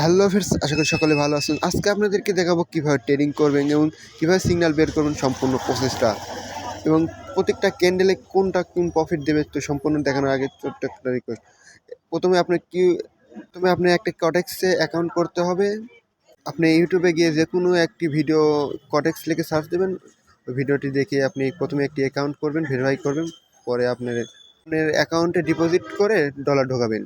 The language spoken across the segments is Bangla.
হ্যালো ফ্রেন্ডস, আশা করি সকলে ভালো আছেন। আজকে আপনাদেরকে দেখাবো কীভাবে ট্রেডিং করবেন এবং কীভাবে সিগন্যাল বের করবেন সম্পূর্ণ প্রসেসটা, এবং প্রত্যেকটা ক্যান্ডেলে কোনটা কোন প্রফিট দেবে। তো সম্পূর্ণ দেখানোর আগে ছোট্ট একটা রিকোয়েস্ট। প্রথমে আপনি একটা কটেক্সে অ্যাকাউন্ট করতে হবে। আপনি ইউটিউবে গিয়ে যে কোনো একটি ভিডিও কটেক্স লিখে সার্চ দেবেন, ওই ভিডিওটি দেখে আপনি প্রথমে একটি অ্যাকাউন্ট করবেন, ভেরিফাই করবেন, পরে আপনার অ্যাকাউন্টে ডিপোজিট করে ডলার ঢোকাবেন।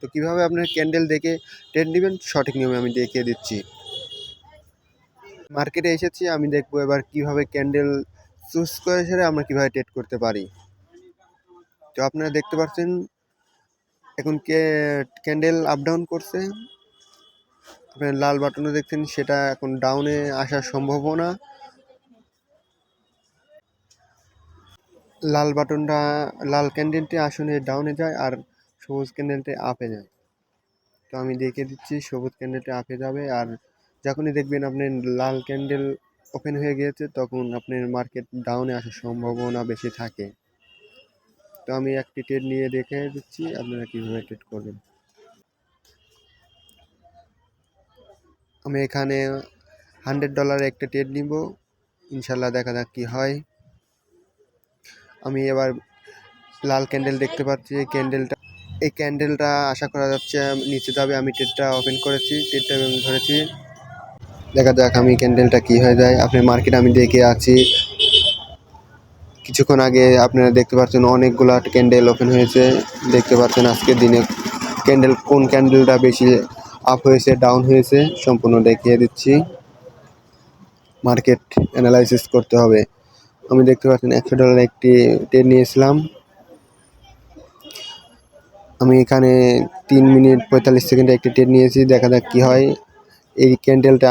তো কীভাবে আপনার ক্যান্ডেল দেখে ট্রেড নেবেন সঠিক নিয়মে আমি দেখিয়ে দিচ্ছি। মার্কেটে এসেছি, আমি দেখবো এবার কিভাবে ক্যান্ডেল চুজ করে সেরে আমরা কীভাবে ট্রেড করতে পারি। তো আপনারা দেখতে পাচ্ছেন এখন ক্যান্ডেল আপ ডাউন করছে। আপনার লাল বাটনে দেখছেন, সেটা এখন ডাউনে আসার সম্ভাবনা। লাল ক্যান্ডেলটি আসলে ডাউনে যায় আর সবুজ ক্যান্ডেলটি আপে যায়। তো আমি দেখিয়ে দিচ্ছি, সবুজ ক্যান্ডেলটা আপে যাবে, আর যখনই দেখবেন আপনার লাল ক্যান্ডেল ওপেন হয়ে গিয়েছে তখন আপনার মার্কেট ডাউনে আসার সম্ভাবনা বেশি থাকে। তো আমি একটি ট্রেড নিয়ে দেখে দিচ্ছি আপনারা কীভাবে ট্রেড করবেন। আমি এখানে $100 একটা ট্রেড নিব, ইনশাল্লাহ দেখা যাক কী হয়। আমি এবার লাল ক্যান্ডেল দেখতে পাচ্ছি, এই ক্যান্ডেলটা আশা করা যাচ্ছে নিচে যাবে। আমি ট্রেডটা ওপেন করেছি, ট্রেডটা ধরেছি, দেখা যাক আমি ক্যান্ডেলটা কি হয়ে যায়। আপনার মার্কেট আমি দেখে আছি, কিছুক্ষণ আগে আপনারা দেখতে পাচ্ছেন অনেকগুলো ক্যান্ডেল ওপেন হয়েছে। দেখতে পাচ্ছেন আজকের দিনে কোন ক্যান্ডেলটা বেশি আপ হয়েছে ডাউন হয়েছে সম্পূর্ণ দেখিয়ে দিচ্ছি। মার্কেট অ্যানালাইসিস করতে হবে। আমি দেখতে পাচ্ছেন $100 একটি ট্রেড নিয়েছিলাম। আমি এখানে 3 মিনিট 45 সেকেন্ডে একটি ট্রেড নিয়েছি, দেখা যাক কী হয়। এই ক্যান্ডেলটা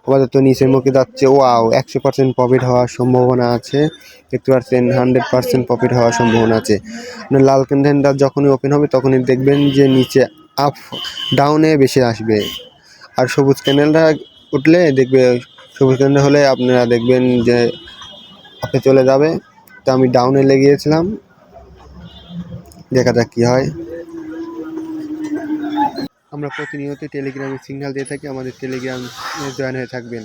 আপাতত নিচের মুখে যাচ্ছে। ওয়াও, 100% প্রফিট হওয়ার সম্ভাবনা আছে। দেখতে পাচ্ছেন 100% প্রফিট হওয়ার সম্ভাবনা আছে। লাল ক্যান্ডেলটা যখনই ওপেন হবে তখনই দেখবেন যে নিচে আপ ডাউনে বেশি আসবে, আর সবুজ ক্যান্ডেলটা উঠলে সবুজ ক্যান্ডেল হলে আপনারা দেখবেন যে আপে চলে যাবে। তো আমি ডাউনে লেগিয়েছিলাম, দেখা যাক কী হয়। আমরা প্রতিনিয়ত টেলিগ্রামে সিগন্যাল দিয়ে থাকি, আমাদের টেলিগ্রামে জয়েন হয়ে থাকবেন।